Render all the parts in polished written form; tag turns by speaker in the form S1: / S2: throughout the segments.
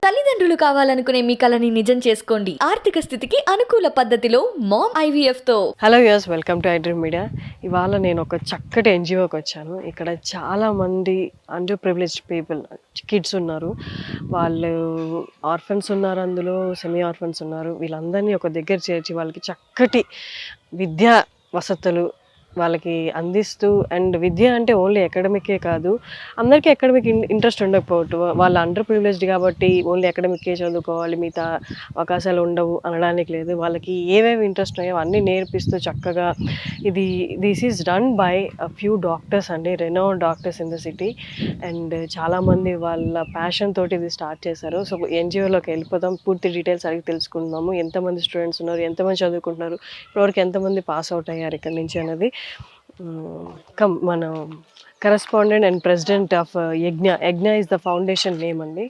S1: తల్లిదండ్రులు కావాలనుకునే మీ కలని నిజం చేసుకోండి. ఆర్థిక స్థితికి అనుకూల పద్ధతిలో మామ్ ఐవీఎఫ్ తో.
S2: Hello use, welcome to iDream media. ఇవాళ నేను ఒక చక్కటి ఎన్జిఓకి వచ్చాను. ఇక్కడ చాలా మంది అండర్ ప్రివిలేజ్డ్ పీపుల్, కిడ్స్ ఉన్నారు, వాళ్ళు ఆర్ఫన్స్ ఉన్నారు, అందులో సెమీ ఆర్ఫన్స్ ఉన్నారు. వీళ్ళందరినీ ఒక దగ్గర చేర్చి వాళ్ళకి చక్కటి విద్యా వసతులు వాళ్ళకి అందిస్తూ, అండ్ విద్య అంటే ఓన్లీ అకాడమికే కాదు, అందరికీ అకాడమిక్ ఇంట్రెస్ట్ ఉండకపోవట్టు, వాళ్ళు అండర్ ప్రివిలేజ్డ్ కాబట్టి ఓన్లీ అకాడమికే చదువుకోవాలి, మిగతా అవకాశాలు ఉండవు అనడానికి లేదు. వాళ్ళకి ఏవేవి ఇంట్రెస్ట్ ఉన్నాయో అన్నీ నేర్పిస్తూ చక్కగా this is done by a few doctors అండి, renowned doctors in the city. And చాలామంది వాళ్ళ ప్యాషన్ తోటి ఇది స్టార్ట్ చేశారు. సో ఎన్జిఓలోకి వెళ్ళిపోతాం, పూర్తి డీటెయిల్స్ అడిగి తెలుసుకుందాము. ఎంతమంది స్టూడెంట్స్ ఉన్నారు, ఎంతమంది చదువుకుంటున్నారు, ఇప్పటివరకు ఎంతమంది పాస్ అవుట్ అయ్యారు ఇక్కడ నుంచి అనేది. మన correspondent and president of Yajna is the foundation name అండి.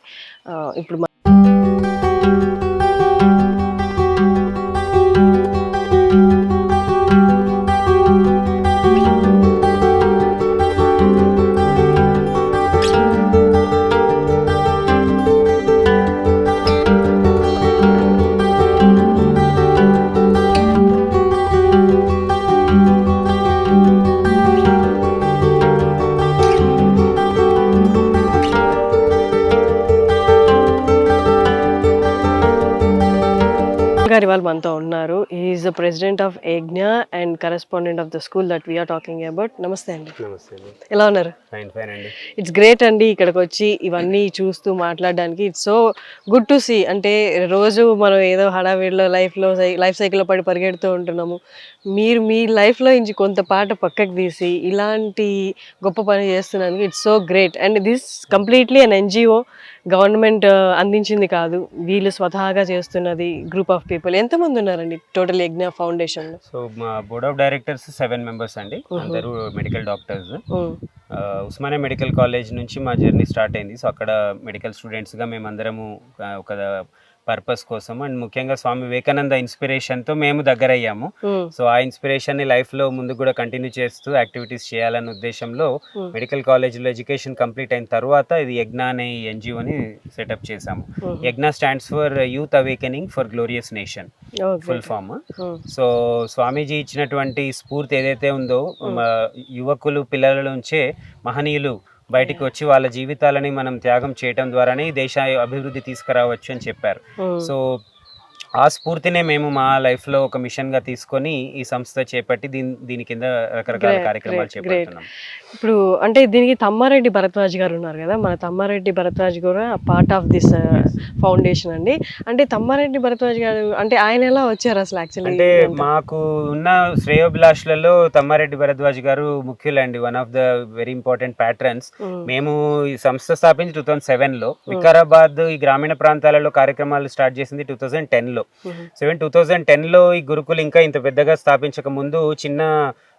S2: ఇప్పుడు గారు ఇవాళ మనతో ఉన్నారు. Is the president of Yajna and correspondent of the school that we're talking about. నమస్తే అండి.
S3: నమస్తే అండి.
S2: ఎలా ఉన్నారు?
S3: ఫైన్ ఫైన్ అండి.
S2: ఇట్స్ గ్రేట్ అండి ఇక్కడికి వచ్చి ఇవన్నీ చూస్తూ మాట్లాడడానికి. It's so good to see. అంటే రోజు మనం ఏదో హడావిడిలో లైఫ్ సైకిల్లో పడి పరిగెడుతూ ఉంటున్నాము. మీరు మీ లైఫ్లో నుంచి కొంత పాట పక్కకు తీసి ఇలాంటి గొప్ప పని చేస్తున్నందుకు it's so great. And this completely an NGO, government అందించింది కాదు, వీళ్ళు స్వతహాగా చేస్తున్నది. గ్రూప్ ఆఫ్ పీపుల్ ఎంతమంది ఉన్నారండి టోటల్ యజ్ఞ ఫౌండేషన్ లో?
S3: సో మా బోర్డ్ ఆఫ్ డైరెక్టర్స్ 7 మెంబర్స్ అండి, అందరూ medical doctors. Osmania medical college నుంచి మా జర్నీ స్టార్ట్ అయింది. సో అక్కడ మెడికల్ స్టూడెంట్స్గా మేమందరము ఒక పర్పస్ కోసం, అండ్ ముఖ్యంగా స్వామి వివేకానంద ఇన్స్పిరేషన్తో మేము దగ్గర అయ్యాము. సో ఆ ఇన్స్పిరేషన్ని లైఫ్లో ముందు కూడా కంటిన్యూ చేస్తూ యాక్టివిటీస్ చేయాలనే ఉద్దేశంలో మెడికల్ కాలేజ్లో ఎడ్యుకేషన్ కంప్లీట్ అయిన తర్వాత ఇది యజ్ఞ అనే ఎన్జిఓని సెటప్ చేశాము. Yagna stands for youth awakening for glorious nation, full form. So Swamiji ఇచ్చినటువంటి స్ఫూర్తి ఏదైతే ఉందో, యువకులు పిల్లల నుంచే మహనీయులు బయటికి వచ్చి వాళ్ళ జీవితాలని మనం త్యాగం చేయటం ద్వారానే దేశ అభివృద్ధి తీసుకురావచ్చు అని చెప్పారు. సో ఆ స్ఫూర్తినే మేము మా లైఫ్లో ఒక మిషన్గా తీసుకొని ఈ సంస్థ చేపట్టి దీని కింద రకరకాల కార్యక్రమాలు చేపడుతున్నాం.
S2: ఇప్పుడు అంటే దీనికి తమ్మారెడ్డి భరద్వాజ్ గారు ఉన్నారు కదా, మన తమ్మారెడ్డి భరద్వాజ్ కూడా పార్ట్ ఆఫ్ దిస్ ఫౌండేషన్ అండి. అంటే తమ్మారెడ్డి భరద్వాజ్ గారు అంటే ఆయన ఎలా వచ్చారు అసలు? యాక్చువల్లీ
S3: అంటే మాకు ఉన్న శ్రేయోభిలాషులలో తమ్మారెడ్డి భరద్వాజ్ గారు ముఖ్యులండి, one of the very important patrons. మేము ఈ సంస్థ స్థాపించి 2007లో, వికారాబాద్ ఈ గ్రామీణ ప్రాంతాలలో కార్యక్రమాలు స్టార్ట్ చేసింది 2010లో. 2010లో ఈ గురుకులు ఇంకా ఇంత పెద్దగా స్థాపించక ముందు చిన్న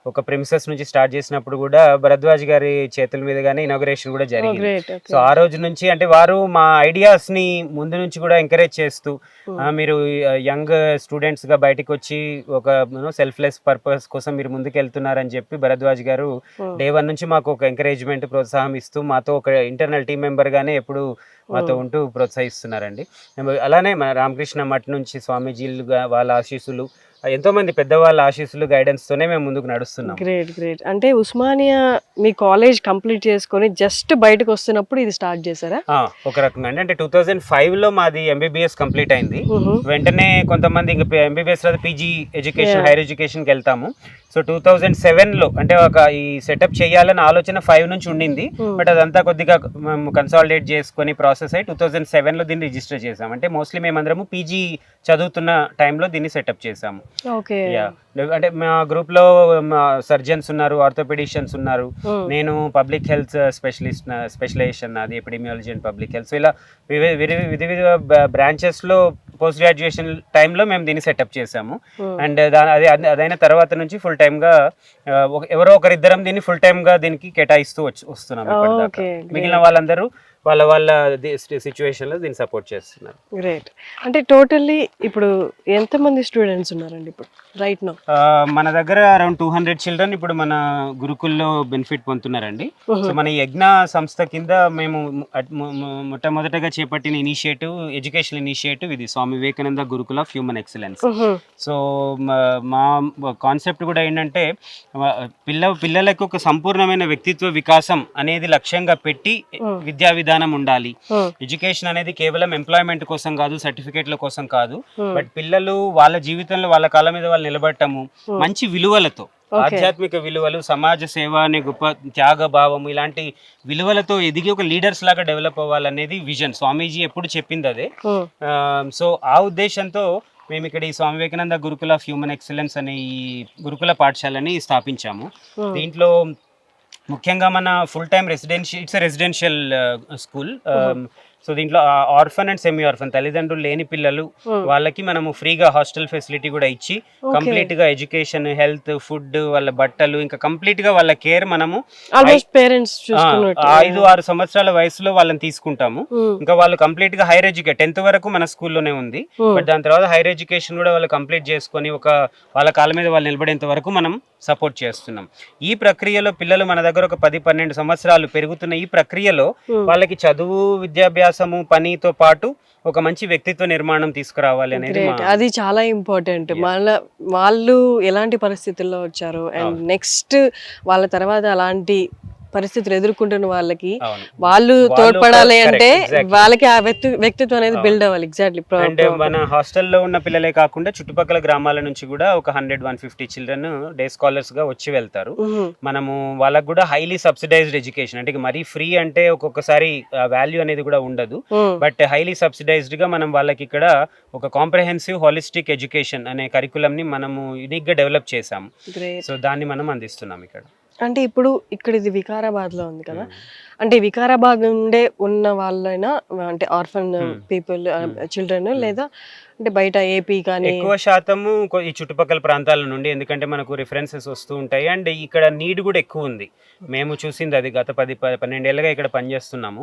S3: ఒక ప్రిమిసెస్ నుంచి స్టార్ట్ చేసినప్పుడు కూడా భరద్వాజ్ గారి చేతుల మీదుగానే ఇనాగరేషన్ కూడా జరిగింది. సో ఆ రోజు నుంచి అంటే వారు మా ఐడియాస్ ని ముందు నుంచి కూడా ఎంకరేజ్ చేస్తూ, మీరు యంగ్ స్టూడెంట్స్ గా బయటకు వచ్చి ఒక సెల్ఫ్లెస్ పర్పస్ కోసం మీరు ముందుకు వెళ్తున్నారని చెప్పి భరద్వాజ్ గారు డే 1 నుంచి మాకు ఒక ఎంకరేజ్మెంట్, ప్రోత్సాహం ఇస్తూ మాతో ఒక ఇంటర్నల్ టీం మెంబర్ గానే ఎప్పుడు మాతో ఉంటూ ప్రోత్సహిస్తున్నారండి. అలానే మన రామకృష్ణ మఠ్ నుంచి స్వామీజీలు వాళ్ళ ఆశీస్సులు, ఎంతో మంది పెద్దవాళ్ళ ఆశీస్సులు, గైడెన్స్ తోనే మేము ముందుకు నడుస్తున్నాం.
S2: Great great. అంటే ఉస్మానియా మీ కాలేజ్ కంప్లీట్ చేసుకొని జస్ట్ బయటకు వస్తున్నప్పుడు ఇది స్టార్ట్ చేశారా?
S3: ఒక రకంగా అంటే 2005లో మాది ఎంబీబీఎస్ కంప్లీట్ అయింది. వెంటనే కొంతమంది ఇంకా ఎంబీబీఎస్ తర్వాత పీజీ ఎడ్యుకేషన్, హైయర్ ఎడ్యుకేషన్కి వెళ్తాము. సో 2007లో అంటే ఒక ఈ సెటప్ చేయాలని ఆలోచన 5 నుంచి ఉండింది. బట్ అదంతా కొద్దిగా మేము కన్సాలిడేట్ చేసుకొని ప్రాసెస్ అయ్యి 2007లో దీన్ని రిజిస్టర్ చేసాము. అంటే మోస్ట్లీ మేమందరము పీజీ చదువుతున్న టైంలో దీన్ని సెటప్ చేసాము. అంటే మా గ్రూప్ లో సర్జన్స్ ఉన్నారు, ఆర్థోపెడిషియన్స్ ఉన్నారు, నేను పబ్లిక్ హెల్త్ స్పెషలైజేషన్ నాది ఎపిడెమియాలజీ అండ్ పబ్లిక్ హెల్త్. ఇలా వివిధ బ్రాంచెస్ లో పోస్ట్ గ్రాడ్యుయేషన్ టైంలో మేము దీన్ని సెటప్ చేసాము. అండ్ అదైన తర్వాత నుంచి ఫుల్ టైమ్ గా ఎవరో ఒకరిద్దరం దీన్ని ఫుల్ టైమ్ గా దీనికి కేటాయిస్తూ వస్తున్నాం. మిగిలిన వాళ్ళందరూ వాళ్ళ వాళ్ళ సిచ్యువేషన్లో దీన్ని సపోర్ట్ చేస్తున్నారు.
S2: గ్రేట్. అంటే టోటల్లీ ఇప్పుడు ఎంతమంది స్టూడెంట్స్ ఉన్నారండి ఇప్పుడు రైట్ నో?
S3: మన దగ్గర అరౌండ్ 200 చిల్డ్రన్ ఇప్పుడు మన గురుకుల్లో బెనిఫిట్ పొందుతున్నారండి. సో మన ఈ యజ్ఞ సంస్థ కింద మేము మొట్టమొదటగా చేపట్టిన ఇనిషియేటివ్, ఎడ్యుకేషన్ ఇనిషియేటివ్ ఇది, స్వామి వివేకానంద గురుకుల ఆఫ్ హ్యూమన్ ఎక్సలెన్స్. సో మా కాన్సెప్ట్ కూడా ఏంటంటే పిల్లలకు ఒక సంపూర్ణమైన వ్యక్తిత్వ వికాసం అనేది లక్ష్యంగా పెట్టి విద్యా విధానం ఉండాలి. ఎడ్యుకేషన్ అనేది కేవలం ఎంప్లాయ్మెంట్ కోసం కాదు, సర్టిఫికేట్ల కోసం కాదు, బట్ పిల్లలు వాళ్ళ జీవితంలో వాళ్ళ కాళ్ళ మీద వాళ్ళు నిలబడటము, మంచి విలువలతో, ఆధ్యాత్మిక విలువలు, సమాజ సేవ అనే గొప్ప త్యాగ భావం, ఇలాంటి విలువలతో ఎదిగి ఒక లీడర్స్ లాగా డెవలప్ అవ్వాలనేది విజన్. స్వామీజీ ఎప్పుడు చెప్పింది అదే. సో ఆ ఉద్దేశంతో మేము ఇక్కడ ఈ స్వామి వివేకానంద గురుకుల ఆఫ్ హ్యూమన్ ఎక్సలెన్స్ అనే ఈ గురుకుల పాఠశాలని స్థాపించాము. దీంట్లో ముఖ్యంగా మన full time residential school. So దీంట్లో ఆర్ఫన్ అండ్ సెమీ ఆర్ఫన్, తల్లిదండ్రులు లేని పిల్లలు వాళ్ళకి మనము ఫ్రీగా హాస్టల్ ఫెసిలిటీ కూడా ఇచ్చి కంప్లీట్ గా ఎడ్యుకేషన్, హెల్త్, ఫుడ్, వాళ్ళ బట్టలు, ఇంకా కంప్లీట్ గా వాళ్ళ కేర్ మనము 5-6 సంవత్సరాల వయసులో వాళ్ళని తీసుకుంటాము. ఇంకా వాళ్ళు కంప్లీట్ గా హైయర్ ఎడ్యుకేట్ 10th వరకు మన స్కూల్లోనే ఉంది, బట్ దాని తర్వాత హైయర్ ఎడ్యుకేషన్ కూడా వాళ్ళు కంప్లీట్ చేసుకొని ఒక వాళ్ళ కాళ్ళ మీద వాళ్ళు నిలబడేంత వరకు మనం సపోర్ట్ చేస్తున్నాం. ఈ ప్రక్రియలో పిల్లలు మన దగ్గర ఒక 10-12 సంవత్సరాలు పెరుగుతున్న ఈ ప్రక్రియలో వాళ్ళకి చదువు, విద్యాభ్యాసము, పనితో పాటు ఒక మంచి వ్యక్తిత్వ నిర్మాణం తీసుకురావాలి అనేది
S2: అది చాలా ఇంపార్టెంట్. వాళ్ళు ఎలాంటి పరిస్థితుల్లో వచ్చారు అండ్ నెక్స్ట్ వాళ్ళ తర్వాత అలాంటి పరిస్థితులు ఎదుర్కొంటున్న వాళ్ళకి వాళ్ళు తోడ్పడాలి అంటే వాళ్ళకి ఆ వ్యక్తిత్వం అనేది బిల్డ్ అవ్వాలి. ఎగ్జాక్ట్లీ.
S3: అండ్ మన హాస్టల్లో ఉన్న పిల్లలే కాకుండా చుట్టుపక్కల గ్రామాల నుంచి కూడా ఒక 100-150 చిల్డ్రన్ డే స్కాలర్స్ గా వచ్చి వెళ్తారు. మనము వాళ్ళకు కూడా హైలీ సబ్సిడైజ్డ్ ఎడ్యుకేషన్, అంటే మరీ ఫ్రీ అంటే ఒక్కొక్కసారి వాల్యూ అనేది కూడా ఉండదు, బట్ హైలీ సబ్సిడైజ్డ్ గా మనం వాళ్ళకి ఇక్కడ ఒక కాంప్రహెన్సివ్ హోలిస్టిక్ ఎడ్యుకేషన్ అనే కరికులం ని మనము యూనిక్ గా డెవలప్ చేసాము. సో దాన్ని మనం అందిస్తున్నాం ఇక్కడ.
S2: అంటే ఇప్పుడు ఇక్కడ ఇది వికారాబాద్ లో ఉంది కదా, అంటే వికారాబాద్ నుండే ఉన్న వాళ్ళైనా, అంటే ఆర్ఫన్ పీపుల్, చిల్డ్రన్, లేదా అంటే బయట ఏపీ కానీ?
S3: ఎక్కువ శాతము ఈ చుట్టుపక్కల ప్రాంతాల నుండి, ఎందుకంటే మనకు రిఫరెన్సెస్ వస్తూ ఉంటాయి అండ్ ఇక్కడ నీడ్ కూడా ఎక్కువ ఉంది. మేము చూసింది అది, గత 10-12 ఏళ్ళుగా ఇక్కడ పనిచేస్తున్నాము.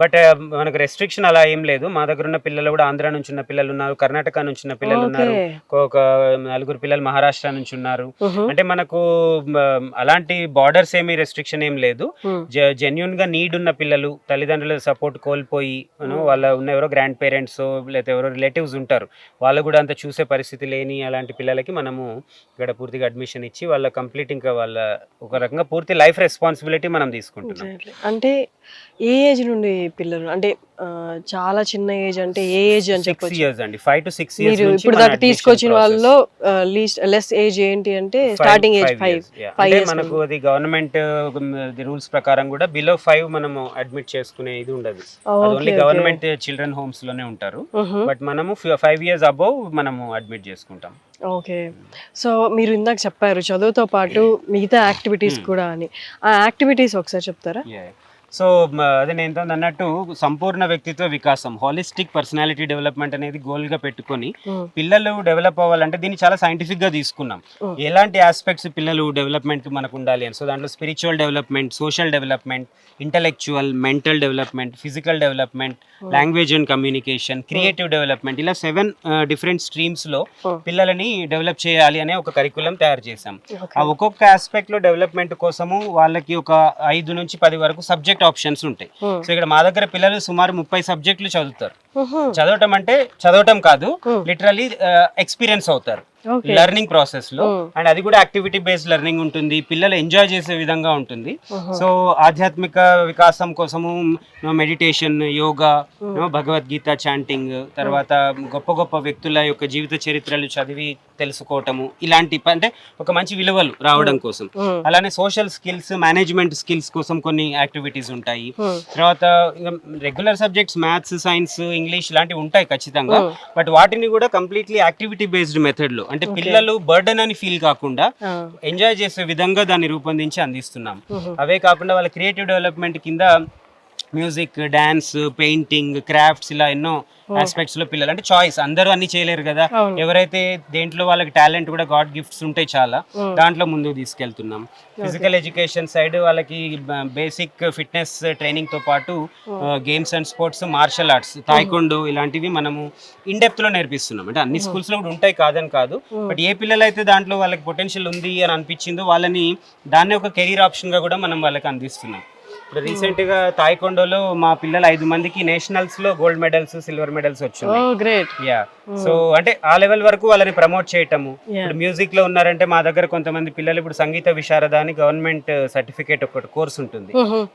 S3: బట్ మనకు రెస్ట్రిక్షన్ అలా ఏం లేదు. మా దగ్గర ఉన్న పిల్లలు కూడా ఆంధ్ర నుంచి ఉన్న పిల్లలు ఉన్నారు, కర్ణాటక నుంచి ఉన్న పిల్లలు ఉన్నారు, ఒక 4 పిల్లలు మహారాష్ట్ర నుంచి ఉన్నారు. అంటే మనకు అలాంటి బార్డర్స్ ఏమి రెస్ట్రిక్షన్ ఏం లేదు. జెన్యున్ గా నీడ్ ఉన్న పిల్లలు, తల్లిదండ్రుల సపోర్ట్ కోల్పోయి వాళ్ళ ఉన్న ఎవరో గ్రాండ్ పేరెంట్స్ లేదా ఎవరో రిలేటివ్స్ ఉంటారు, వాళ్ళు కూడా అంత చూసే పరిస్థితి లేని అలాంటి పిల్లలకి మనము ఇక్కడ పూర్తిగా అడ్మిషన్ ఇచ్చి వాళ్ళ కంప్లీట్, ఇంకా వాళ్ళ ఒక రకంగా పూర్తి లైఫ్ రెస్పాన్సిబిలిటీ మనం తీసుకుంటున్నాం.
S2: అంటే ఏ ఏజ్ నుండి పిల్లలు, అంటే చాలా చిన్న ఏజ్ అంటే ఏ ఏజ్ అని చెప్పొచ్చు?
S3: 6 years అండి, 5 to 6 years.
S2: మీరు ఇప్పుడు దాకా తీసుకొచ్చిన వాళ్ళలో లెస్ ఏజ్ ఏంటి అంటే స్టార్టింగ్ ఏజ్ 5 years.
S3: మనకు అది గవర్నమెంట్ రూల్స్ ప్రకారం కూడా బిలో 5 మనము అడ్మిట్ చేసుకునే ఇది ఉండదు. ఓన్లీ గవర్నమెంట్ చిల్డ్రన్ హోమ్స్ లోనే ఉంటారు, బట్ మనము 5 years అబోవ్ మనము అడ్మిట్ చేసుకుంటాం.
S2: ఓకే. సో మీరు ఇందాక చెప్పారు చదువుతో పాటు మిగతా యాక్టివిటీస్ కూడా అని, ఆ యాక్టివిటీస్ ఒకసారి చెప్తారా?
S3: సో అదే నేను అన్నట్టు సంపూర్ణ వ్యక్తిత్వ వికాసం, హాలిస్టిక్ పర్సనాలిటీ డెవలప్మెంట్ అనేది గోల్ గా పెట్టుకొని పిల్లలు డెవలప్ అవ్వాలంటే దీన్ని చాలా సైంటిఫిక్ గా తీసుకున్నాం. ఎలాంటి ఆస్పెక్ట్స్ పిల్లలు డెవలప్మెంట్ మనకు ఉండాలి అని. సో దాంట్లో spiritual development, social development, intellectual, mental development, physical development, language and communication, creative development, ఇలా 7 డిఫరెంట్ స్ట్రీమ్స్ లో పిల్లలని డెవలప్ చేయాలి అనే ఒక కరికులం తయారు చేసాం. ఆ ఒక్కొక్క ఆస్పెక్ట్ లో డెవలప్మెంట్ కోసము వాళ్ళకి ఒక 5 నుంచి 10 వరకు సబ్జెక్ట్ ఆప్షన్స్ ఉంటాయి. సో ఇక్కడ మా దగ్గర పిల్లలు సుమారు 30 సబ్జెక్టులు చదువుతారు. చదవటం అంటే చదవటం కాదు, లిటరలీ ఎక్స్పీరియన్స్ అవుతారు లెర్నింగ్ ప్రాసెస్ లో. అండ్ అది కూడా యాక్టివిటీ బేస్డ్ లెర్నింగ్ ఉంటుంది, పిల్లలు ఎంజాయ్ చేసే విధంగా ఉంటుంది. సో ఆధ్యాత్మిక వికాసం కోసము మెడిటేషన్, యోగా, భగవద్గీత చాంటింగ్, తర్వాత గొప్ప గొప్ప వ్యక్తుల యొక్క జీవిత చరిత్రలు చదివి తెలుసుకోవటము, ఇలాంటి అంటే ఒక మంచి విలువలు రావడం కోసం. అలానే సోషల్ స్కిల్స్, మేనేజ్మెంట్ స్కిల్స్ కోసం కొన్ని యాక్టివిటీస్ ఉంటాయి. తర్వాత regular subjects maths, science, English ఇలాంటివి ఉంటాయి ఖచ్చితంగా, బట్ వాటిని కూడా కంప్లీట్లీ యాక్టివిటీ బేస్డ్ మెథడ్ లో, అంటే పిల్లలు బర్డెన్ అని ఫీల్ కాకుండా ఎంజాయ్ చేసే విధంగా దాన్ని రూపొందించి అందిస్తున్నాం. అవే కాకుండా వాళ్ళ క్రియేటివ్ డెవలప్మెంట్ కింద మ్యూజిక్, డాన్స్, పెయింటింగ్, క్రాఫ్ట్స్ ఇలా ఎన్నో ఆస్పెక్ట్స్ లో పిల్లలు అంటే చాయిస్, అందరూ అన్ని చేయలేరు కదా. ఎవరైతే దేంట్లో వాళ్ళకి టాలెంట్ కూడా గాడ్ గిఫ్ట్స్ ఉంటాయి చాలా, దాంట్లో ముందుకు తీసుకెళ్తున్నాం. ఫిజికల్ ఎడ్యుకేషన్ సైడ్ వాళ్ళకి బేసిక్ ఫిట్నెస్ ట్రైనింగ్ తో పాటు games and sports, martial arts, taekwondo ఇలాంటివి మనము ఇన్ డెప్త్ లో నేర్పిస్తున్నాం. అంటే అన్ని స్కూల్స్ లో కూడా ఉంటాయి కాదని కాదు, బట్ ఏ పిల్లలు అయితే దాంట్లో వాళ్ళకి పొటెన్షియల్ ఉంది అని అనిపించిందో వాళ్ళని దాన్ని ఒక కెరీర్ ఆప్షన్ గా కూడా మనం వాళ్ళకి అందిస్తున్నాం. ఇప్పుడు రీసెంట్ గా తాయికొండోలో మా పిల్లలు 5 మందికి నేషనల్స్ లో గోల్డ్ మెడల్స్, సిల్వర్ మెడల్స్ వచ్చినాయి.
S2: గ్రేట్.
S3: యా, సో అంటే ఆ లెవెల్ వరకు వాళ్ళని ప్రమోట్ చేయటము. ఇప్పుడు మ్యూజిక్ లో ఉన్నారంటే మా దగ్గర కొంతమంది పిల్లలు ఇప్పుడు సంగీత విశారద అని గవర్నమెంట్ సర్టిఫికేట్ ఒకటి కోర్స్ ఉంటుంది,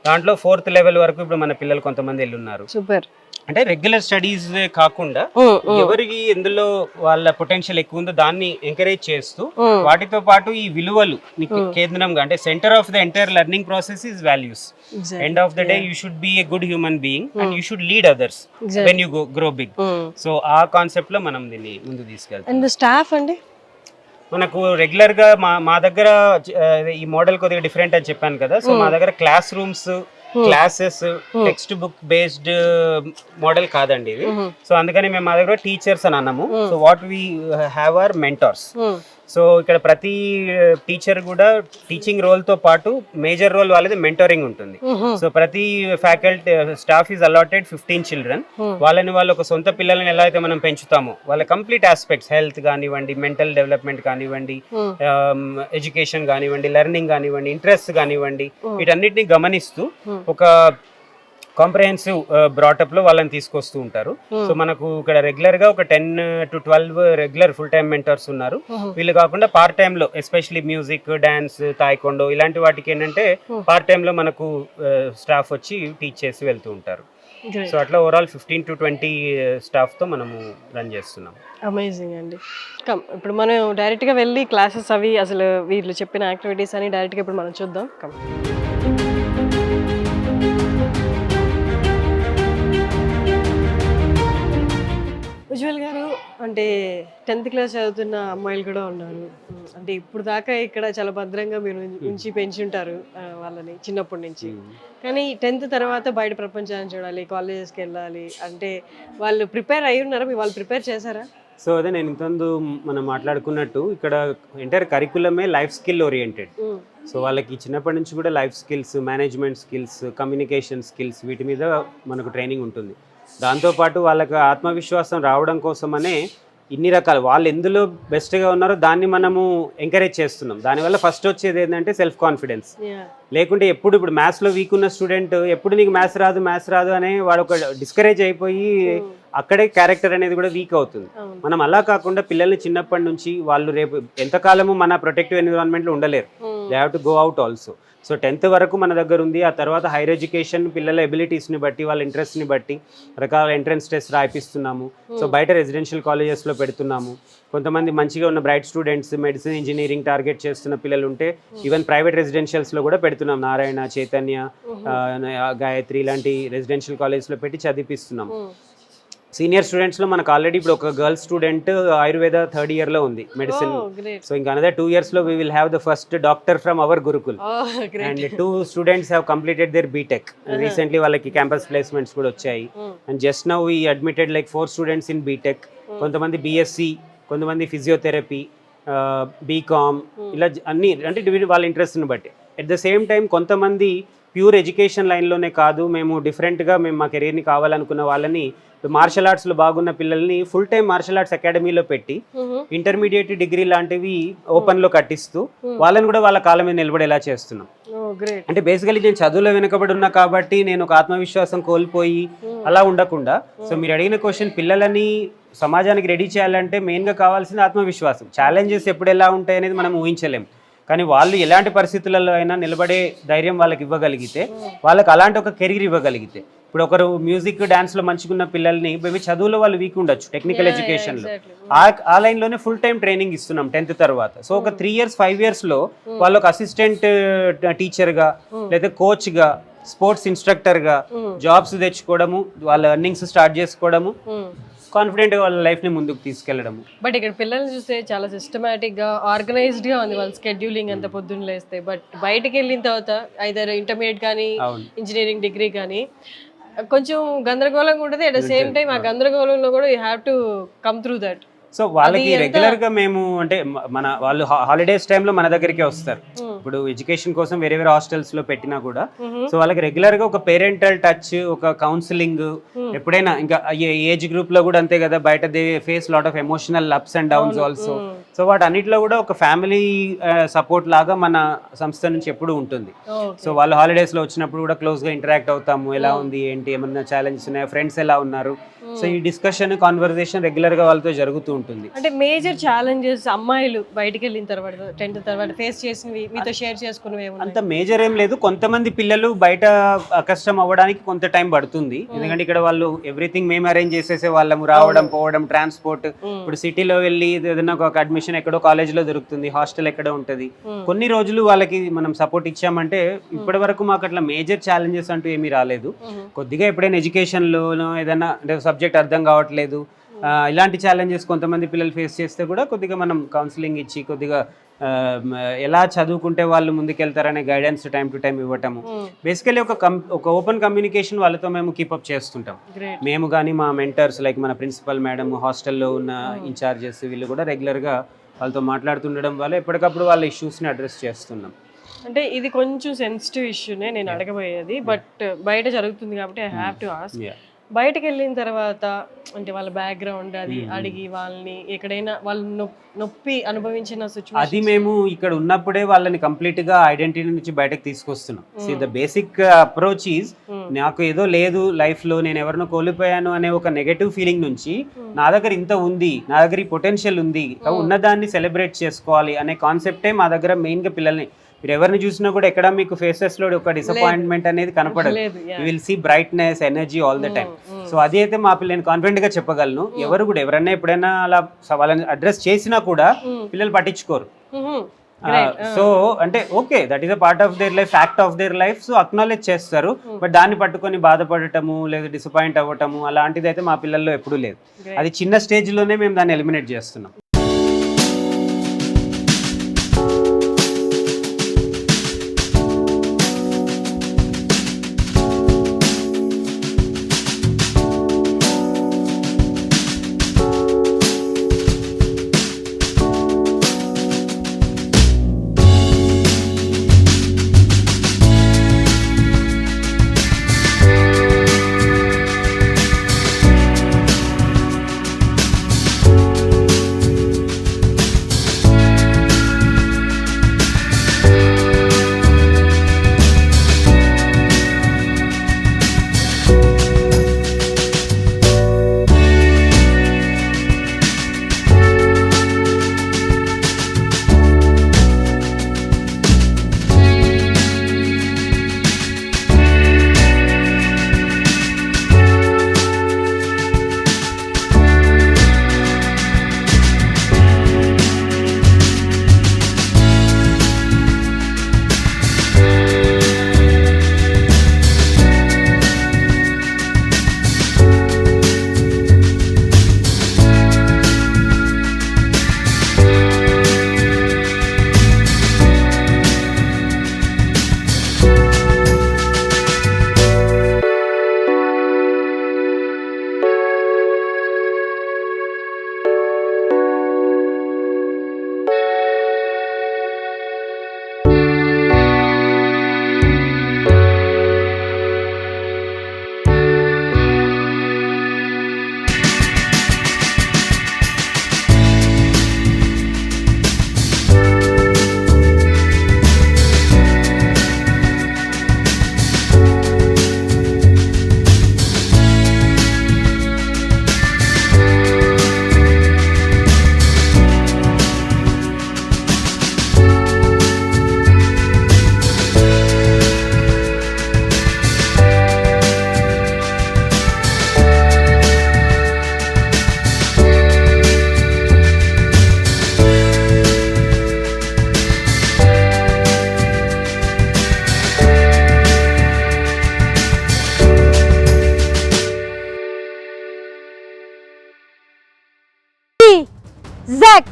S3: దాంట్లో 4th లెవెల్ వరకు ఇప్పుడు మన పిల్లలు కొంతమంది వెళ్ళున్నారు.
S2: సూపర్.
S3: అంటే రెగ్యులర్ స్టడీస్ కాకుండా ఎవరికి ఎందులో వాళ్ళ పొటెన్షియల్ ఎక్కువ ఉందో దాన్ని ఎంకరేజ్ చేస్తూ వాటితో పాటు ఈ విలువలు కేంద్రంగా, అంటే centre of the entire learning process is values. End of the day you should be a good human being and you should lead others when you grow big. So ఆ కాన్సెప్ట్ లో మనం దీన్ని ముందు తీసుకెళ్తాం.
S2: అండ్ స్టాఫ్ అండి,
S3: మనకు regular గా మా దగ్గర ఈ మోడల్ కొద్దిగా డిఫరెంట్ అని చెప్పాను కదా. సో మా దగ్గర class rooms, classes, text book based model కాదండి ఇది. సో అందుకని మేము మా దగ్గర టీచర్స్ అని అన్నాము. So what we have are mentors. So ఇక్కడ ప్రతి టీచర్ కూడా టీచింగ్ రోల్ తో పాటు మేజర్ రోల్ వాళ్ళది మెంటరింగ్ ఉంటుంది. సో ప్రతి faculty staff is allotted 15 children. వాళ్ళని వాళ్ళు ఒక సొంత పిల్లల్ని ఎలా అయితే మనం పెంచుతామో వాళ్ళ కంప్లీట్ ఆస్పెక్ట్స్, హెల్త్ కానివ్వండి, మెంటల్ డెవలప్మెంట్ కానివ్వండి, ఎడ్యుకేషన్ కానివ్వండి, లెర్నింగ్ కానివ్వండి, ఇంట్రెస్ట్ కానివ్వండి, వీటన్నిటిని గమనిస్తూ ఒక కాంప్రహెన్సివ్ బ్రాటప్ లో వాళ్ళని తీసుకొస్తూ ఉంటారు. సో మనకు ఇక్కడ రెగ్యులర్ గా ఒక 10 to 12 regular full time mentors ఉన్నారు. వీళ్ళు కాకుండా పార్ట్ టైమ్ లో ఎస్పెషల్లీ మ్యూజిక్, డాన్స్, తాయికొండో ఇలాంటి వాటికి ఏంటంటే పార్ట్ టైమ్ లో మనకు స్టాఫ్ వచ్చి టీచ్ చేసి వెళ్తూ ఉంటారు. సో అట్లా ఓవరాల్ 15 to 20 స్టాఫ్ తో మనము రన్ చేస్తున్నాం.
S2: అమేజింగ్ అండి. ఇప్పుడు మనం డైరెక్ట్ గా వెళ్ళి క్లాసెస్ అవి అసలు వీళ్ళు చెప్పిన యాక్టివిటీస్ అని డైరెక్ట్ గా ఇప్పుడు మనం చూద్దాం. ఉజ్వల్ గారు, అంటే 10th క్లాస్ చదువుతున్న అమ్మాయిలు కూడా ఉన్నారు. అంటే ఇప్పుడు దాకా ఇక్కడ చాలా భద్రంగా మీరు ఉంచి పెంచి ఉంటారు వాళ్ళని చిన్నప్పటి నుంచి. కానీ 10th తర్వాత బయట ప్రపంచాన్ని చూడాలి, కాలేజెస్కి వెళ్ళాలి అంటే వాళ్ళు ప్రిపేర్ అయ్యి ఉన్నారా? వాళ్ళు ప్రిపేర్ చేశారా?
S3: సో అదే నేను ఇంతకుముందు మనం మాట్లాడుకున్నట్టు ఇక్కడ ఎంటైర్ కరికులమే లైఫ్ స్కిల్ ఓరియంటెడ్. సో వాళ్ళకి చిన్నప్పటి నుంచి కూడా life skills, management skills, communication skills వీటి మీద మనకు ట్రైనింగ్ ఉంటుంది. దాంతోపాటు వాళ్ళకి ఆత్మవిశ్వాసం రావడం కోసమనే ఇన్ని రకాలు వాళ్ళు ఎందులో బెస్ట్గా ఉన్నారో దాన్ని మనము ఎంకరేజ్ చేస్తున్నాం. దానివల్ల ఫస్ట్ వచ్చేది ఏంటంటే సెల్ఫ్ కాన్ఫిడెన్స్. లేకుంటే ఇప్పుడు మ్యాథ్స్లో వీక్ ఉన్న స్టూడెంట్ ఎప్పుడు నీకు మ్యాథ్స్ రాదు అనే వాడు ఒక డిస్కరేజ్ అయిపోయి అక్కడే క్యారెక్టర్ అనేది కూడా వీక్ అవుతుంది. మనం అలా కాకుండా పిల్లల్ని చిన్నప్పటి నుంచి వాళ్ళు రేపు ఎంతకాలము మన ప్రొటెక్టివ్ ఎన్విరాన్మెంట్లో ఉండలేరు. They have to go out also. So 10th వరకు మన దగ్గర ఉంది. ఆ తర్వాత హైయర్ ఎడ్యుకేషన్ పిల్లల ఎబిలిటీస్ని బట్టి, వాళ్ళ ఇంట్రెస్ట్ని బట్టి రకాల ఎంట్రన్స్ టెస్ట్ రాయిపిస్తున్నాము. సో బయట రెసిడెన్షియల్ కాలేజెస్లో పెడుతున్నాము. కొంతమంది మంచిగా ఉన్న bright students, medicine, engineering target చేస్తున్న పిల్లలు ఉంటే ఈవెన్ ప్రైవేట్ రెసిడెన్షియల్స్లో కూడా పెడుతున్నాం. నారాయణ, చైతన్య, గాయత్రి ఇలాంటి రెసిడెన్షియల్ కాలేజ్లో పెట్టి చదివిస్తున్నాము. సీనియర్ స్టూడెంట్స్లో మనకు ఆల్రెడీ ఇప్పుడు ఒక girl student Ayurveda 3rd year లో ఉంది మెడిసిన్. సో ఇంకా అనదర్ 2 years లో we will have the first doctor from our Gurukul. And 2 students have completed their BTech. Recently వాళ్ళకి క్యాంపస్ ప్లేస్మెంట్స్ కూడా వచ్చాయి. And just now we admitted like 4 students in BTech. కొంతమంది BSc, కొంతమంది physiotherapy, BCom, ఇలా అన్ని అంటే వాళ్ళ ఇంట్రెస్ట్ని బట్టి. ఎట్ ద సేమ్ టైం కొంతమంది ప్యూర్ ఎడ్యుకేషన్ లైన్లోనే కాదు, మేము డిఫరెంట్గా మా కెరీర్ని కావాలనుకున్న వాళ్ళని, మార్షల్ ఆర్ట్స్లో బాగున్న పిల్లల్ని ఫుల్ టైం మార్షల్ ఆర్ట్స్ అకాడమీలో పెట్టి ఇంటర్మీడియట్, డిగ్రీ లాంటివి ఓపెన్లో కట్టిస్తూ వాళ్ళని కూడా వాళ్ళ కాళ్ళ మీద నిలబడేలా చేస్తున్నాం. అంటే బేసికలీ నేను చదువులో వెనుకబడి ఉన్నా కాబట్టి నేను ఒక ఆత్మవిశ్వాసం కోల్పోయి అలా ఉండకుండా, సో మీరు అడిగిన క్వశ్చన్, పిల్లలని సమాజానికి రెడీ చేయాలంటే మెయిన్గా కావాల్సింది ఆత్మవిశ్వాసం. ఛాలెంజెస్ ఎప్పుడు ఎలా ఉంటాయి అనేది మనం ఊహించలేం. కానీ వాళ్ళు ఎలాంటి పరిస్థితులలో అయినా నిలబడే ధైర్యం వాళ్ళకి ఇవ్వగలిగితే, వాళ్ళకి అలాంటి ఒక కెరీర్ ఇవ్వగలిగితే, ఇప్పుడు ఒకరు మ్యూజిక్, డాన్స్లో మంచిగా పిల్లల్ని మేబీ చదువులో వాళ్ళు వీక్ ఉండొచ్చు, టెక్నికల్ ఎడ్యుకేషన్లో, ఆ లైన్లోనే ఫుల్ టైం ట్రైనింగ్ ఇస్తున్నాం 10th తర్వాత. సో ఒక 3 years 5 yearsలో వాళ్ళు ఒక అసిస్టెంట్ టీచర్గా లేదా కోచ్గా, స్పోర్ట్స్ ఇన్స్ట్రక్టర్గా జాబ్స్ తెచ్చుకోవడము, వాళ్ళ ఎర్నింగ్స్ స్టార్ట్ చేసుకోవడము, కాన్ఫిడెంట్ గా వాళ్ళ లైఫ్ ని ముందుకు తీసుకెళ్లడము.
S2: బట్ ఇక్కడ పిల్లల్ని చూస్తే చాలా సిస్టమేటిక్ గా, ఆర్గనైజ్డ్ గా ఉంది వాళ్ళ స్కెడ్యూలింగ్ అంతా పొద్దున్న లేస్తే. బట్ బయటకు వెళ్ళిన తర్వాత ఐదర్ ఇంటర్మీడియట్ కానీ, ఇంజనీరింగ్ డిగ్రీ కానీ, కొంచెం గందరగోళంగా ఉంటుంది. అట్ ద సేమ్ టైం ఆ గందరగోళంలో కూడా you have to come through that.
S3: So వాళ్ళకి రెగ్యులర్ గా మేము అంటే మన వాళ్ళు హాలిడేస్ టైంలో మన దగ్గరికి వస్తారు. ఇప్పుడు ఎడ్యుకేషన్ కోసం వేరే వేరే హాస్టల్స్ లో పెట్టినా కూడా సో వాళ్ళకి రెగ్యులర్ గా ఒక పేరెంటల్ టచ్, ఒక కౌన్సిలింగ్ ఎప్పుడైనా ఇంకా ఏజ్ గ్రూప్ లో కూడా అంతే కదా, బయట they face lot of emotional ups and downs also. So వాటన్నిటిలో కూడా ఒక ఫ్యామిలీ సపోర్ట్ లాగా మన సంస్థ నుంచి ఎప్పుడు ఉంటుంది. సో వాళ్ళు హాలిడేస్ లో వచ్చినప్పుడు కూడా క్లోజ్ గా ఇంటరాక్ట్ అవుతాము, ఎలా ఉంది ఏంటి, ఏమన్నా ఛాలెంజెస్ ఉన్నాయా, ఫ్రెండ్స్ ఎలా ఉన్నారు. సో ఈ డిస్కషన్ కాన్వర్సేషన్ రెగ్యులర్ గా వాళ్ళతో జరుగుతూ ఉంటుంది.
S2: అంటే మేజర్ ఛాలెంజెస్ అమ్మాయిలు బయటికి వెళ్ళిన తర్వాత 10th తర్వాత ఫేస్ చేసినవి మీతో షేర్ చేసుకున్నవి ఏమన్నా?
S3: అంత మేజర్ ఏం లేదు. కొంతమంది పిల్లలు బయట కష్టం అవ్వడానికి కొంత టైం పడుతుంది. ఎందుకంటే ఇక్కడ వాళ్ళు ఎవ్రీథింగ్ మేము అరేంజ్ చేసేసే వాళ్ళము, రావడం పోవడం, ట్రాన్స్పోర్ట్. ఇప్పుడు సిటీలో వెళ్ళి ఏదైనా ఒక అడ్మిషన్ ఎక్కడో కాలేజ్ లో దొరుకుతుంది, హాస్టల్ ఎక్కడో ఉంటది. కొన్ని రోజులు వాళ్ళకి మనం సపోర్ట్ ఇచ్చామంటే ఇప్పటి వరకు మాకు అట్లా మేజర్ ఛాలెంజెస్ అంటూ ఏమీ రాలేదు. కొద్దిగా ఎప్పుడైనా ఎడ్యుకేషన్ లోనో ఏదైనా అంటే సబ్జెక్ట్ అర్థం కావట్లేదు, ఇలాంటి ఛాలెంజెస్ కొంతమంది పిల్లలు ఫేస్ చేస్తే కూడా కొద్దిగా మనం కౌన్సిలింగ్ ఇచ్చి కొద్దిగా ఎలా చదువుకుంటే వాళ్ళు ముందుకెళ్తారనే గైడెన్స్ టైం టు టైం ఇవ్వటము. బేసికలీ ఒక ఓపెన్ కమ్యూనికేషన్ వాళ్ళతో మేము కీపప్ చేస్తుంటాం. మేము కానీ మా మెంటర్స్ లైక్ మన ప్రిన్సిపల్ మేడం, హాస్టల్లో ఉన్న ఇన్ఛార్జెస్ వీళ్ళు కూడా రెగ్యులర్గా వాళ్ళతో మాట్లాడుతుండడం వల్ల ఎప్పటికప్పుడు వాళ్ళ ఇష్యూస్ని అడ్రస్ చేస్తున్నాం.
S2: అంటే ఇది కొంచెం సెన్సిటివ్ ఇష్యూనే నేను అడగబోయేది, బట్ బయట జరుగుతుంది కాబట్టి ఐ హ్యావ్ టు ఆస్క్. బయటకు వెళ్ళిన తర్వాత అంటే వాళ్ళ బ్యాక్గ్రౌండ్ అది అడిగి వాళ్ళని ఎక్కడైనా వాళ్ళు నొప్పి అనుభవించిన సిచ్యువేషన్
S3: అది మేము ఇక్కడ ఉన్నప్పుడే వాళ్ళని కంప్లీట్ గా ఐడెంటిటీ నుంచి బయటకు తీసుకొస్తున్నాం. So the basic approach is నాకు ఏదో లేదు లైఫ్ లో, నేను ఎవరినో కోల్పోయాను అనే ఒక నెగటివ్ ఫీలింగ్ నుంచి నా దగ్గర ఇంత ఉంది, నా దగ్గర ఈ పొటెన్షియల్ ఉంది, ఉన్నదాన్ని సెలబ్రేట్ చేసుకోవాలి అనే కాన్సెప్టే మా దగ్గర మెయిన్ గా పిల్లల్ని. మీరు ఎవరిని చూసినా కూడా ఎక్కడ మీకు ఫేసెస్ లో ఒక డిసప్పాయింట్మెంట్ అనేది కనపడదు. You will see brightness, energy all the time. So అది అయితే మా పిల్లల్ని కాన్ఫిడెంట్ గా చెప్పగలను. ఎవరు కూడా ఎవరైనా ఎప్పుడైనా అలా వాళ్ళని అడ్రస్ చేసినా కూడా పిల్లలు పట్టించుకోరు. సో అంటే okay, that is a part of their life, fact of their life. So acknowledge చేస్తారు. బట్ దాన్ని పట్టుకొని బాధపడటము లేదా డిసప్పాయింట్ అవ్వటము అలాంటిది అయితే మా పిల్లల్లో ఎప్పుడూ లేదు. అది చిన్న స్టేజ్ లోనే మేము దాన్ని ఎలిమినేట్ చేస్తున్నాం.
S4: Zack!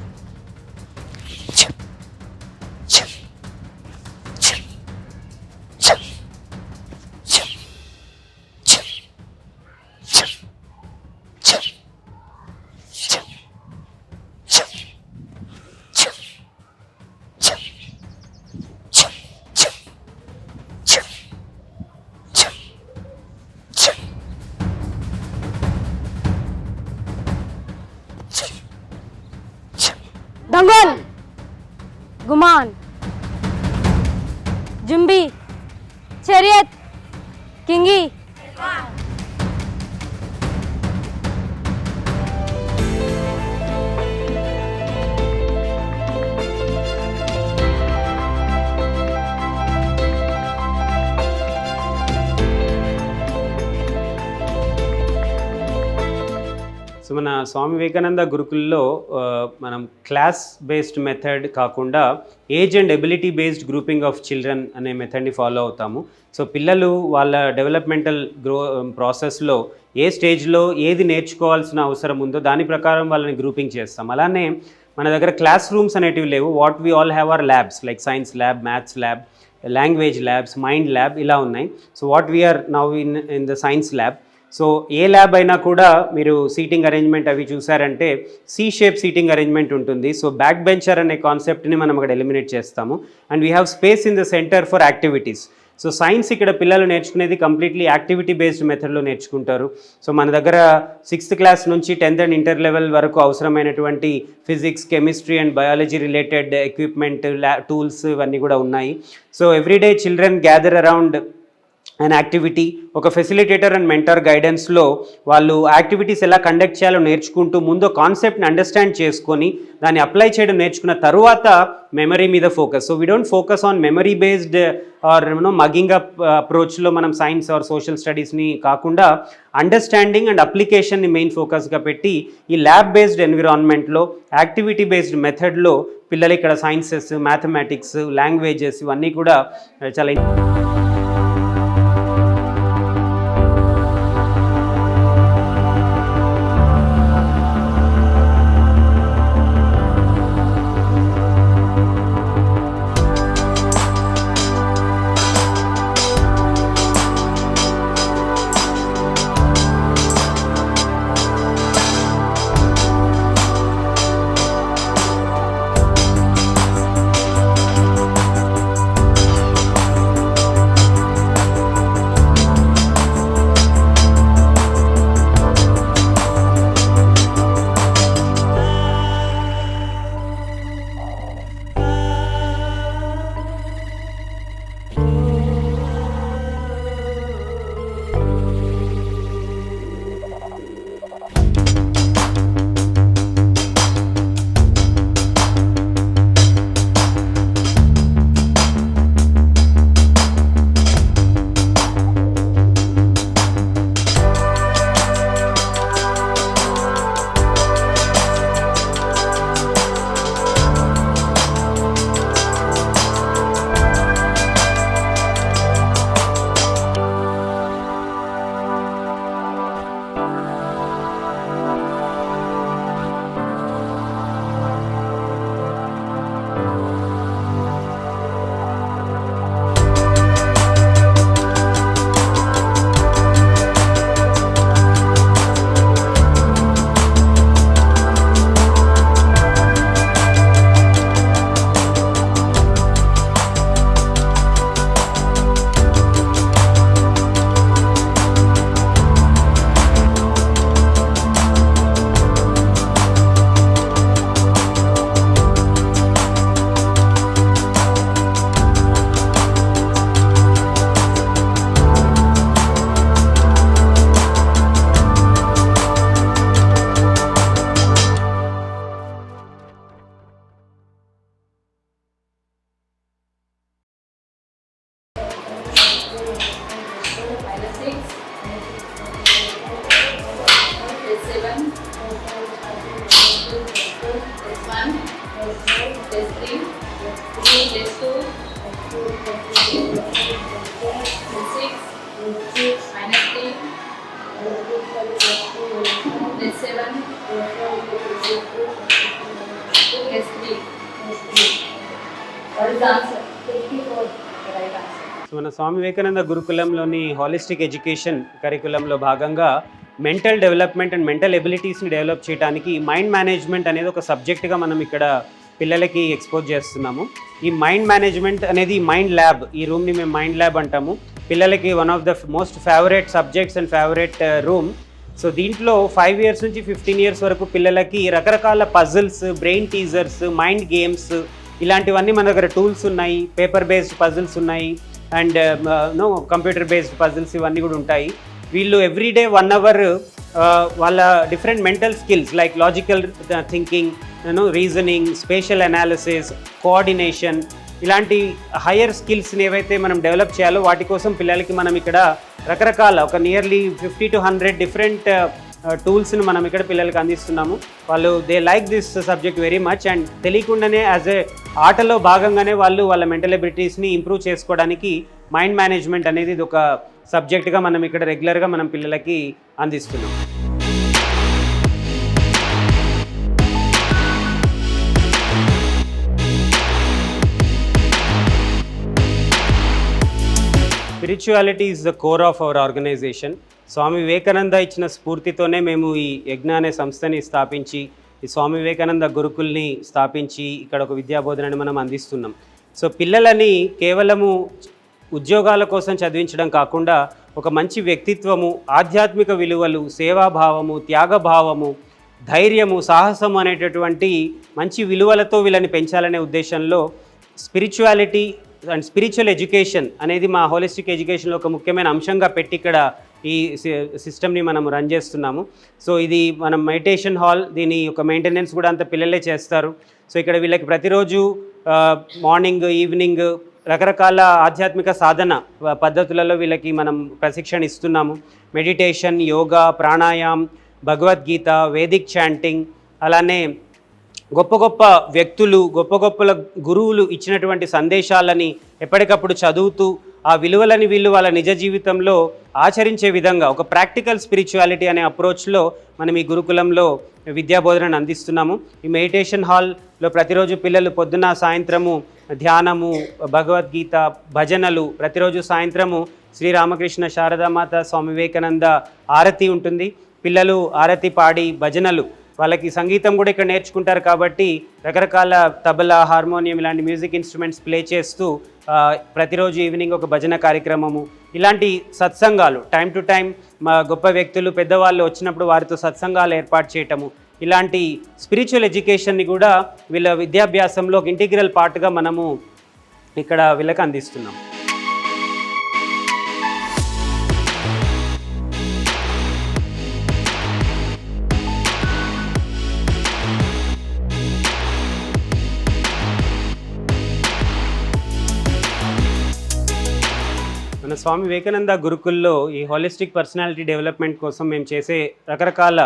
S4: दंगल, गुमान, जुम्बी, शरीयत, किंगी,
S3: సో మన స్వామి వివేకానంద గురుకుల్లో మనం క్లాస్ బేస్డ్ మెథడ్ కాకుండా age and ability based grouping of children అనే మెథడ్ని ఫాలో అవుతాము. సో పిల్లలు వాళ్ళ డెవలప్మెంటల్ ప్రాసెస్లో ఏ స్టేజ్లో ఏది నేర్చుకోవాల్సిన అవసరం ఉందో దాని ప్రకారం వాళ్ళని గ్రూపింగ్ చేస్తాం. అలానే మన దగ్గర క్లాస్ రూమ్స్ అనేటివి లేవు. What we all have are labs like science lab, maths lab, language labs, mind lab ఇలా ఉన్నాయి. So what we're now in the science lab. So ఏ ల్యాబ్ అయినా కూడా మీరు సీటింగ్ అరేంజ్మెంట్ అవి చూసారంటే సి షేప్ సీటింగ్ అరేంజ్మెంట్ ఉంటుంది. So back bencher అనే కాన్సెప్ట్ని మనం అక్కడ ఎలిమినేట్ చేస్తాము. And we have space in the centre for activities. So science ఇక్కడ పిల్లలు నేర్చుకునేది కంప్లీట్లీ యాక్టివిటీ బేస్డ్ మెథడ్లో నేర్చుకుంటారు. సో మన దగ్గర 6th క్లాస్ నుంచి 10th అండ్ ఇంటర్ లెవెల్ వరకు అవసరమైనటువంటి physics, chemistry and biology related equipment, tools ఇవన్నీ కూడా ఉన్నాయి. So everyday children gather around and activity. ఒక ఫెసిలిటేటర్ అండ్ మెంటర్ గైడెన్స్లో వాళ్ళు యాక్టివిటీస్ ఎలా కండక్ట్ చేయాలో నేర్చుకుంటూ ముందు కాన్సెప్ట్ని అండర్స్టాండ్ చేసుకొని దాన్ని అప్లై చేయడం నేర్చుకున్న తర్వాత మెమరీ మీద focus. So we don't focus on memory based or mugging up అప్రోచ్లో మనం సైన్స్ ఆర్ సోషల్ స్టడీస్ని కాకుండా అండర్స్టాండింగ్ అండ్ అప్లికేషన్ని మెయిన్ ఫోకస్గా పెట్టి ఈ ల్యాబ్ బేస్డ్ ఎన్విరాన్మెంట్లో యాక్టివిటీ బేస్డ్ మెథడ్లో పిల్లలు ఇక్కడ సైన్సెస్, మ్యాథమెటిక్స్, లాంగ్వేజెస్ ఇవన్నీ కూడా చాలా మన స్వామి వివేకానంద గురుకులంలోని హాలిస్టిక్ ఎడ్యుకేషన్ కరికులంలో భాగంగా మెంటల్ డెవలప్మెంట్ అండ్ మెంటల్ ఎబిలిటీస్ని డెవలప్ చేయడానికి మైండ్ మేనేజ్మెంట్ అనేది ఒక సబ్జెక్ట్గా మనం ఇక్కడ పిల్లలకి ఎక్స్పోజ్ చేస్తున్నాము. ఈ మైండ్ మేనేజ్మెంట్ అనేది మైండ్ ల్యాబ్, ఈ రూమ్ని మేము మైండ్ ల్యాబ్ అంటాము. పిల్లలకి one of the most favourite subjects and favourite room. So దీంట్లో 5 years నుంచి 15 years వరకు పిల్లలకి రకరకాల puzzles, brain teasers, mind games ఇలాంటివన్నీ మన దగ్గర టూల్స్ ఉన్నాయి. పేపర్ బేస్డ్ పజిల్స్ ఉన్నాయి అండ్ కంప్యూటర్ బేస్డ్ పజిల్స్ ఇవన్నీ కూడా ఉంటాయి. వీళ్ళు ఎవ్రీడే 1 hour వాళ్ళ different mental skills like logical thinking, reasoning, spatial analysis, coordination ఇలాంటి హయ్యర్ స్కిల్స్ని ఏవైతే మనం డెవలప్ చేయాలో వాటి కోసం పిల్లలకి మనం ఇక్కడ రకరకాల ఒక నియర్లీ 50 to 100 డిఫరెంట్ టూల్స్ని మనం ఇక్కడ పిల్లలకి అందిస్తున్నాము. వాళ్ళు they like this subject very much and తెలియకుండానే యాజ్ ఏ ఆటలో భాగంగానే వాళ్ళు వాళ్ళ మెంటల్ ఎబిలిటీస్ని ఇంప్రూవ్ చేసుకోవడానికి మైండ్ మేనేజ్మెంట్ అనేది ఇది ఒక సబ్జెక్ట్గా మనం ఇక్కడ రెగ్యులర్గా మనం పిల్లలకి అందిస్తున్నాం. Spirituality is the core of our organisation. Swami Vivekananda ఇచ్చిన స్ఫూర్తితోనే మేము ఈ యజ్ఞ అనే సంస్థని స్థాపించి ఈ స్వామి వివేకానంద గురుకుల్ని స్థాపించి ఇక్కడ ఒక విద్యాబోధనని మనం అందిస్తున్నాం. సో పిల్లలని కేవలము ఉద్యోగాల కోసం చదివించడం కాకుండా ఒక మంచి వ్యక్తిత్వము, ఆధ్యాత్మిక విలువలు, సేవాభావము, త్యాగభావము, ధైర్యము, సాహసము అనేటటువంటి మంచి విలువలతో వీళ్ళని పెంచాలనే ఉద్దేశంలో స్పిరిచువాలిటీ అండ్ స్పిరిచువల్ ఎడ్యుకేషన్ అనేది మా హోలిస్టిక్ ఎడ్యుకేషన్లో ఒక ముఖ్యమైన అంశంగా పెట్టి ఇక్కడ ఈ సిస్టమ్ని మనం రన్ చేస్తున్నాము. సో ఇది మనం మెడిటేషన్ హాల్, దీని యొక్క మెయింటెనెన్స్ కూడా అంత పిల్లలే చేస్తారు. సో ఇక్కడ వీళ్ళకి ప్రతిరోజు మార్నింగ్, ఈవినింగ్ రకరకాల ఆధ్యాత్మిక సాధన పద్ధతులలో వీళ్ళకి మనం ప్రశిక్షణ ఇస్తున్నాము. మెడిటేషన్, యోగా, ప్రాణాయామం, భగవద్గీత, వేదిక్ చాంటింగ్, అలానే గొప్ప గొప్ప వ్యక్తులు, గొప్ప గొప్ప గురువులు ఇచ్చినటువంటి సందేశాలని ఎప్పటికప్పుడు చదువుతూ ఆ విలువలని వీళ్ళు వాళ్ళ నిజ జీవితంలో ఆచరించే విధంగా ఒక ప్రాక్టికల్ స్పిరిచువాలిటీ అనే అప్రోచ్లో మనం ఈ గురుకులంలో విద్యాబోధనను అందిస్తున్నాము. ఈ మెడిటేషన్ హాల్లో ప్రతిరోజు పిల్లలు పొద్దున సాయంత్రము ధ్యానము, భగవద్గీత, భజనలు, ప్రతిరోజు సాయంత్రము శ్రీరామకృష్ణ శారదామాత స్వామి వివేకానంద ఆరతి ఉంటుంది. పిల్లలు ఆరతి పాడి భజనలు, వాళ్ళకి సంగీతం కూడా ఇక్కడ నేర్చుకుంటారు కాబట్టి రకరకాల తబలా, హార్మోనియం ఇలాంటి మ్యూజిక్ ఇన్స్ట్రుమెంట్స్ ప్లే చేస్తూ ప్రతిరోజు ఈవినింగ్ ఒక భజన కార్యక్రమము, ఇలాంటి సత్సంగాలు టైం టు టైం మా గొప్ప వ్యక్తులు, పెద్దవాళ్ళు వచ్చినప్పుడు వారితో సత్సంగాలు ఏర్పాటు చేయటము, ఇలాంటి స్పిరిచువల్ ఎడ్యుకేషన్ని కూడా వీళ్ళ విద్యాభ్యాసంలో ఒక ఇంటిగ్రల్ పార్ట్గా మనము ఇక్కడ వీళ్ళకి అందిస్తున్నాం. మన స్వామి వివేకానంద గురుకుల్లో ఈ హోలిస్టిక్ పర్సనాలిటీ డెవలప్మెంట్ కోసం మేము చేసే రకరకాల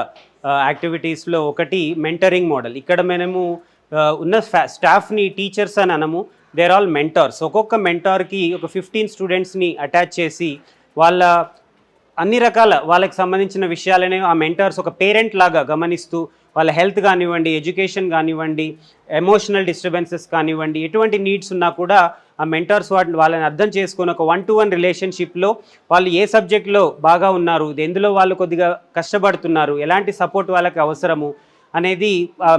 S3: యాక్టివిటీస్లో ఒకటి మెంటరింగ్ మోడల్. ఇక్కడ మనము ఉన్న స్టాఫ్ని టీచర్స్ అని అనము, దేర్ ఆల్ మెంటార్స్. ఒక్కొక్క మెంటార్కి ఒక 15 స్టూడెంట్స్ని అటాచ్ చేసి వాళ్ళ అన్ని రకాల వాళ్ళకి సంబంధించిన విషయాలనే ఆ మెంటార్స్ ఒక పేరెంట్ లాగా గమనిస్తూ వాళ్ళ హెల్త్ కానివ్వండి, ఎడ్యుకేషన్ కానివ్వండి, ఎమోషనల్ డిస్టర్బెన్సెస్ కానివ్వండి, ఎటువంటి నీడ్స్ ఉన్నా కూడా ఆ మెంటార్స్ వాళ్ళని అర్థం చేసుకొని ఒక 1-to-1 రిలేషన్షిప్లో వాళ్ళు ఏ సబ్జెక్ట్లో బాగా ఉన్నారు, ఎందులో వాళ్ళు కొద్దిగా కష్టపడుతున్నారు, ఎలాంటి సపోర్ట్ వాళ్ళకి అవసరము అనేది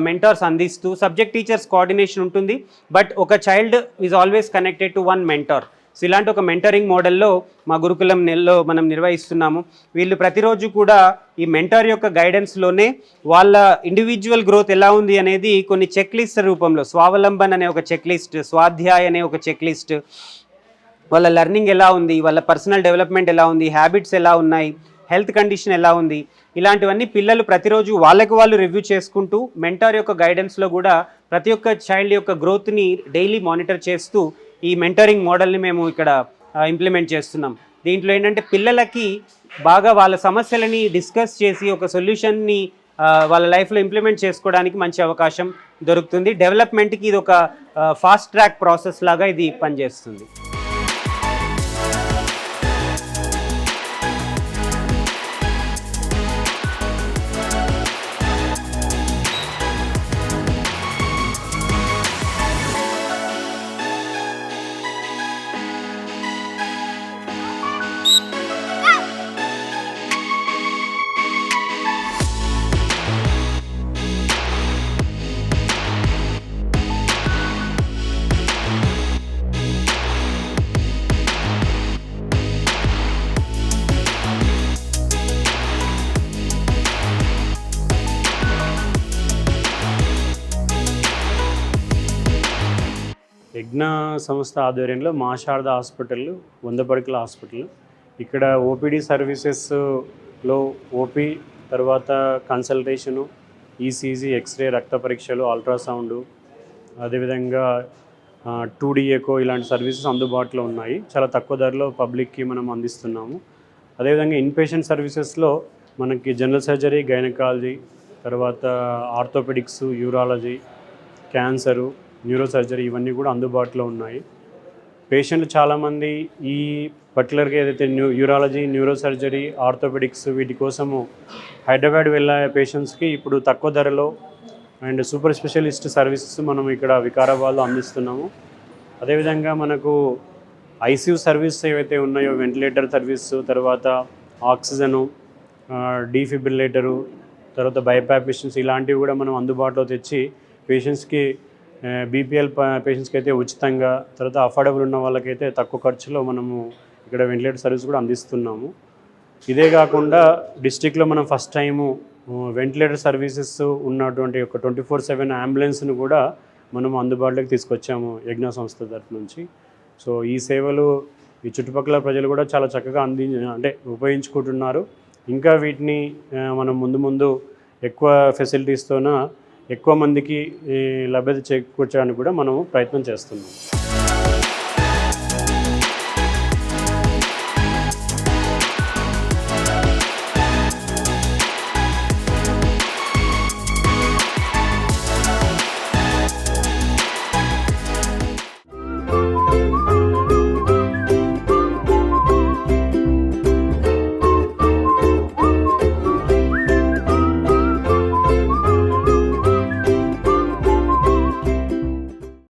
S3: మెంటార్స్ అందిస్తూ సబ్జెక్ట్ టీచర్స్ కోఆర్డినేషన్ ఉంటుంది. బట్ ఒక child is always connected to one mentor. So ఇలాంటి ఒక మెంటరింగ్ మోడల్లో మా గురుకులం నెలలో మనం నిర్వహిస్తున్నాము. వీళ్ళు ప్రతిరోజు కూడా ఈ మెంటర్ యొక్క గైడెన్స్లోనే వాళ్ళ ఇండివిజువల్ గ్రోత్ ఎలా ఉంది అనేది కొన్ని చెక్ లిస్ట్ రూపంలో, స్వావలంబన్ అనే ఒక చెక్ లిస్ట్, స్వాధ్యాయ్ అనే ఒక చెక్ లిస్ట్, వాళ్ళ లెర్నింగ్ ఎలా ఉంది, వాళ్ళ పర్సనల్ డెవలప్మెంట్ ఎలా ఉంది, హ్యాబిట్స్ ఎలా ఉన్నాయి, హెల్త్ కండిషన్ ఎలా ఉంది, ఇలాంటివన్నీ పిల్లలు ప్రతిరోజు వాళ్ళకి వాళ్ళు రివ్యూ చేసుకుంటూ మెంటర్ యొక్క గైడెన్స్లో కూడా ప్రతి ఒక్క చైల్డ్ యొక్క గ్రోత్ని డైలీ మానిటర్ చేస్తూ ఈ మెంటరింగ్ మోడల్ని మేము ఇక్కడ ఇంప్లిమెంట్ చేస్తున్నాం. దీంట్లో ఏంటంటే పిల్లలకి బాగా వాళ్ళ సమస్యలని డిస్కస్ చేసి ఒక సొల్యూషన్ని వాళ్ళ లైఫ్లో ఇంప్లిమెంట్ చేసుకోవడానికి మంచి అవకాశం దొరుకుతుంది. డెవలప్మెంట్కి ఇది ఒక ఫాస్ట్ ట్రాక్ ప్రాసెస్ లాగా ఇది పనిచేస్తుంది.
S5: యజ్ఞ సంస్థ ఆధ్వర్యంలో మా శారద హాస్పిటల్ 100 పడకల హాస్పిటల్. ఇక్కడ ఓపీడీ సర్వీసెస్లో ఓపీ తర్వాత కన్సల్టేషను, ఈసీజీ, ఎక్స్రే, రక్త పరీక్షలు, అల్ట్రాసౌండు, అదేవిధంగా 2D ఎకో ఇలాంటి సర్వీసెస్ అందుబాటులో ఉన్నాయి. చాలా తక్కువ ధరలో పబ్లిక్కి మనం అందిస్తున్నాము. అదేవిధంగా ఇన్పేషెంట్ సర్వీసెస్లో మనకి జనరల్ సర్జరీ, గైనకాలజీ, తర్వాత orthopaedics, urology, cancer, neuro surgery ఇవన్నీ కూడా అందుబాటులో ఉన్నాయి. పేషెంట్లు చాలామంది ఈ పర్టికులర్గా ఏదైతే యూరాలజీ, న్యూరో సర్జరీ, ఆర్థోపెడిక్స్ వీటి కోసము హైదరాబాద్ వెళ్ళే పేషెంట్స్కి ఇప్పుడు తక్కువ ధరలో అండ్ సూపర్ స్పెషలిస్ట్ సర్వీసెస్ మనం ఇక్కడ వికారాబాద్లో అందిస్తున్నాము. అదేవిధంగా మనకు ఐసీయూ సర్వీస్ ఏవైతే ఉన్నాయో, వెంటిలేటర్ సర్వీసు, తర్వాత ఆక్సిజను, డీఫిబ్రిలేటరు, తర్వాత బైపాప్ పేషెంట్స్ ఇలాంటివి కూడా మనం అందుబాటులో తెచ్చి పేషెంట్స్కి బీపీఎల్ పేషెంట్స్కి అయితే ఉచితంగా, తర్వాత అఫోర్డబుల్ ఉన్న వాళ్ళకైతే తక్కువ ఖర్చులో మనము ఇక్కడ వెంటిలేటర్ సర్వీస్ కూడా అందిస్తున్నాము. ఇదే కాకుండా డిస్ట్రిక్ట్లో మనం ఫస్ట్ టైము వెంటిలేటర్ సర్వీసెస్ ఉన్నటువంటి ఒక 24/7 అంబులెన్స్ను కూడా మనం అందుబాటులోకి తీసుకొచ్చాము యజ్ఞ సంస్థ తరఫు నుంచి. సో ఈ సేవలు ఈ చుట్టుపక్కల ప్రజలు కూడా చాలా చక్కగా ఉపయోగించుకుంటున్నారు. ఇంకా వీటిని మనం ముందు ఎక్కువ ఫెసిలిటీస్తోన ఎక్కువ మందికి లభ్యత చేకూర్చడానికి కూడా మనము ప్రయత్నం చేస్తున్నాం.